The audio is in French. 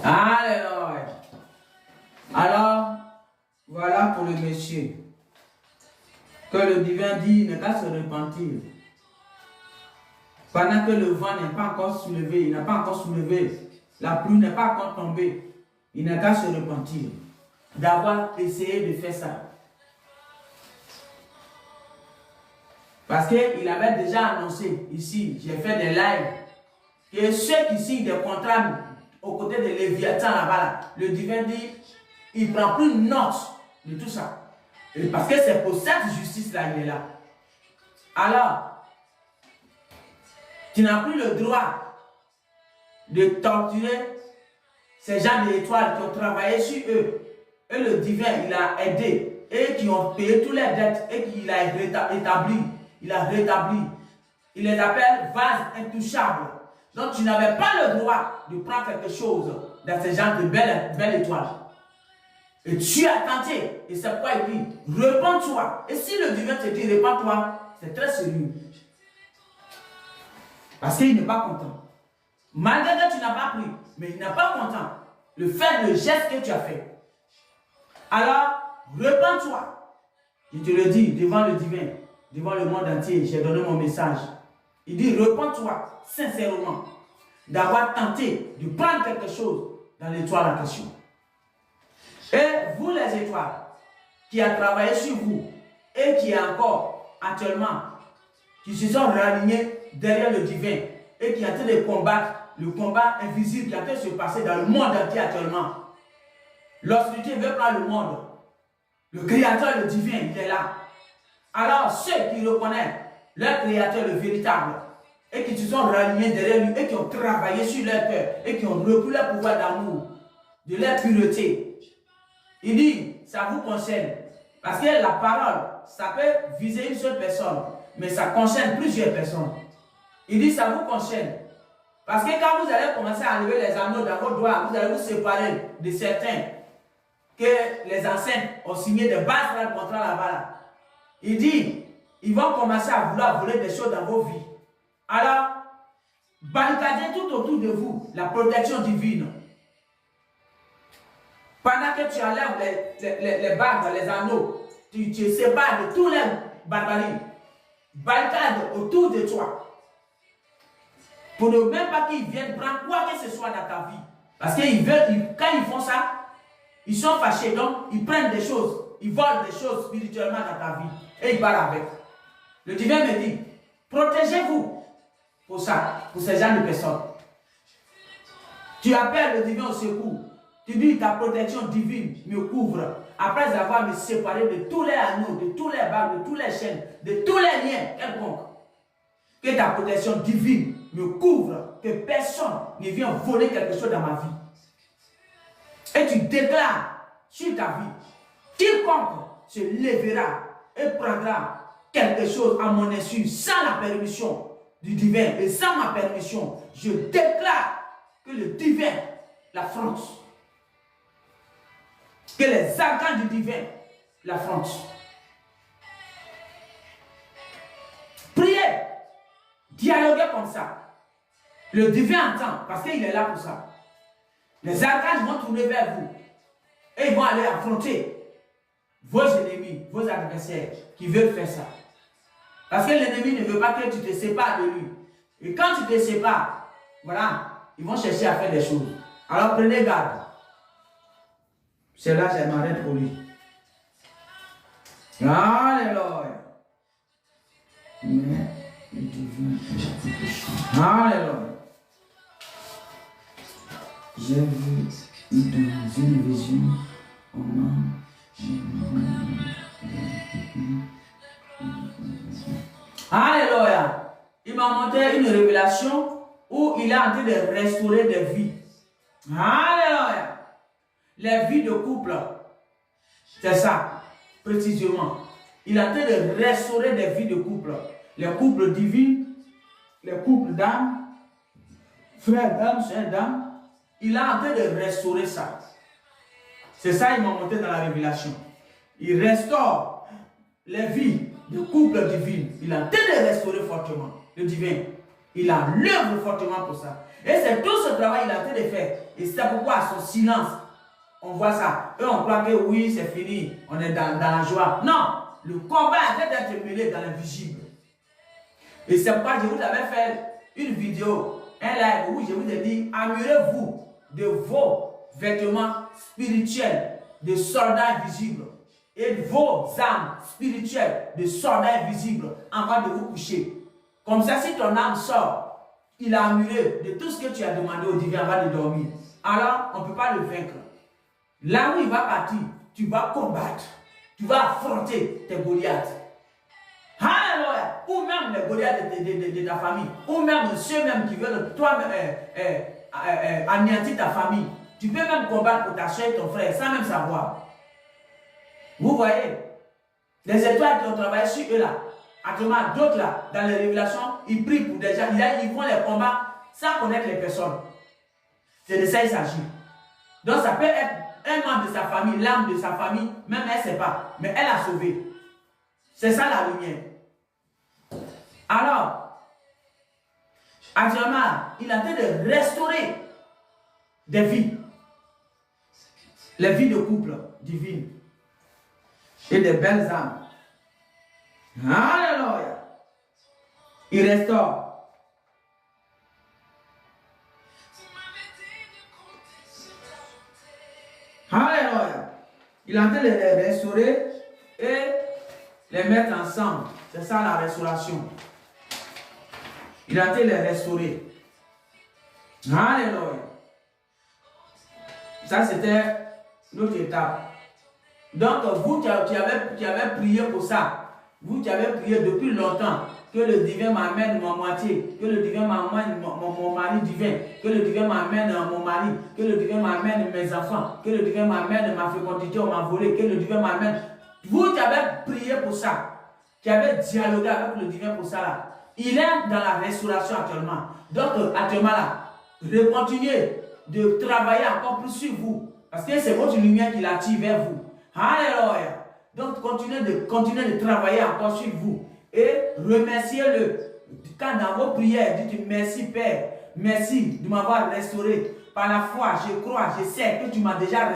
Alléluia. Alors, voilà pour le monsieur. Que le divin dit, il n'a qu'à se repentir. Pendant que le vent n'est pas encore soulevé, il n'a pas encore soulevé, la pluie n'est pas encore tombée, il n'a qu'à se repentir d'avoir essayé de faire ça. Parce qu'il avait déjà annoncé ici, j'ai fait des lives, que ceux qui signent des contrats aux côtés de Léviathan là-bas, le divin dit, il ne prend plus note de tout ça. Et parce que c'est pour cette justice-là, il est là. Alors, tu n'as plus le droit de torturer ces gens d'étoiles qui ont travaillé sur eux. Et le divin, il a aidé. Et qui ont payé toutes les dettes. Et qu'il a établi. Il a rétabli. Il les appelle vases intouchables. Donc tu n'avais pas le droit de prendre quelque chose dans ces gens de belles étoiles. Et tu as tenté. Et c'est pourquoi il dit, repens-toi. Et si le divin te dit, repens-toi, c'est très sérieux. Parce qu'il n'est pas content. Malgré que tu n'as pas pris, mais il n'est pas content. Le fait, le geste que tu as fait. Alors, repens-toi. Je te le dis devant le divin, devant le monde entier, j'ai donné mon message. Il dit, repens-toi sincèrement d'avoir tenté de prendre quelque chose dans l'étoile en question. Et vous les étoiles, qui a travaillé sur vous et qui est encore actuellement, qui se sont réalignés derrière le divin et qui est en train de combattre le combat invisible qui est en train de se passer dans le monde entier actuellement. L'obscurité veut prendre le monde. Le créateur, le divin, il est là. Alors ceux qui reconnaissent leur créateur, le véritable, et qui se sont réalignés derrière lui et qui ont travaillé sur leur cœur et qui ont repris leur pouvoir d'amour, de leur pureté, il dit, ça vous concerne. Parce que la parole, ça peut viser une seule personne, mais ça concerne plusieurs personnes. Il dit, ça vous concerne. Parce que quand vous allez commencer à enlever les anneaux dans vos doigts, vous allez vous séparer de certains que les anciens ont signé de bases contrats là-bas. Il dit, ils vont commencer à vouloir voler des choses dans vos vies. Alors, barricadez tout autour de vous la protection divine. Pendant que tu enlèves les bagues, les anneaux, tu te sépares de tous les barbaries. Barricade autour de toi. Pour ne même pas qu'ils viennent prendre quoi que ce soit dans ta vie. Parce qu'ils veulent, quand ils font ça, ils sont fâchés. Donc, ils prennent des choses. Ils volent des choses spirituellement dans ta vie. Et ils parlent avec. Le divin me dit, protégez-vous pour ça, pour ces gens de personnes. Tu appelles le divin au secours. Tu dis, ta protection divine me couvre. Après avoir me séparé de tous les anneaux, de tous les bagues, de tous les chaînes, de tous les liens quelconques. Que ta protection divine me couvre, que personne ne vienne voler quelque chose dans ma vie. Et tu déclares sur ta vie, quiconque se lèvera et prendra quelque chose à mon insu sans la permission du divin et sans ma permission, je déclare que le divin l'affronte. Que les arcanes du divin l'affrontent. Priez, dialoguez comme ça. Le divin entend parce qu'il est là pour ça. Les arcanes vont tourner vers vous et ils vont aller affronter vos ennemis, vos adversaires qui veulent faire ça. Parce que l'ennemi ne veut pas que tu te sépares de lui. Et quand tu te sépares, voilà, ils vont chercher à faire des choses. Alors prenez garde. C'est là que je m'arrête pour lui. Alléluia. Mais le divin. Alléluia. J'ai vu dans une vision Alléluia. Il m'a montré une révélation où il est en train de restaurer des vies. Alléluia. Les vies de couple. C'est ça, précisément. Il est en train de restaurer des vies de couple. Les couples divins, les couples d'âmes, frères d'âmes, sœurs d'âmes. Il est en train de restaurer ça. C'est ça qu'il m'a montré dans la révélation. Il restaure les vies de couples divins. Il est en train de restaurer fortement le divin. Il a l'œuvre fortement pour ça. Et c'est tout ce travail qu'il a en train de faire. Et c'est pourquoi son silence, on voit ça. Eux, on croit que oui, c'est fini, on est dans la joie. Non, le combat est en train d'être mêlé dans l'invisible. Et c'est pourquoi je vous avais fait une vidéo, un live où je vous ai dit, armurez-vous de vos vêtements spirituels de soldats invisibles et de vos armes spirituelles de soldats invisibles avant de vous coucher. Comme ça, si ton âme sort, il a armuré de tout ce que tu as demandé au divin avant de dormir. Alors, on ne peut pas le vaincre. Là où il va partir, tu vas combattre. Tu vas affronter tes Goliaths. Alléluia. Ou même les Goliaths de ta famille. Ou même ceux-mêmes qui veulent toi anéantir ta famille. Tu peux même combattre pour ta soeur et ton frère sans même savoir. Vous voyez, les étoiles qui ont travaillé sur eux là, actuellement d'autres là, dans les révélations, ils prient pour des gens, ils font les combats sans connaître les personnes. C'est de ça qu'il s'agit. Donc ça peut être un membre de sa famille, l'âme de sa famille, même elle ne sait pas, mais elle a sauvé. C'est ça la lumière. Alors, actuellement, il est en train de restaurer des vies. Les vies de couple divines. Et des belles âmes. Alléluia. Il restaure. Alléluia. Il est en train de les restaurer et les mettre ensemble. C'est ça la restauration. Il est en train de les restaurer. Alléluia. Ça c'était notre étape. Donc vous qui avez prié pour ça, vous qui avez prié depuis longtemps, que le divin m'amène ma moitié, que le divin m'amène mon mari divin, que le divin m'amène mon mari, que le divin m'amène mes enfants, que le divin m'amène ma fécondité ou ma volée, que le divin m'amène. Vous qui avez prié pour ça, qui avez dialogué avec le divin pour ça là, il est dans la restauration actuellement. Donc actuellement là, continuez de travailler encore plus sur vous, parce que c'est votre lumière qui l'attire vers vous. Alléluia. Donc continuez de travailler encore sur vous et remerciez-le. Quand dans vos prières, dites merci Père, merci de m'avoir restauré. Par la foi, je crois, je sais que tu m'as déjà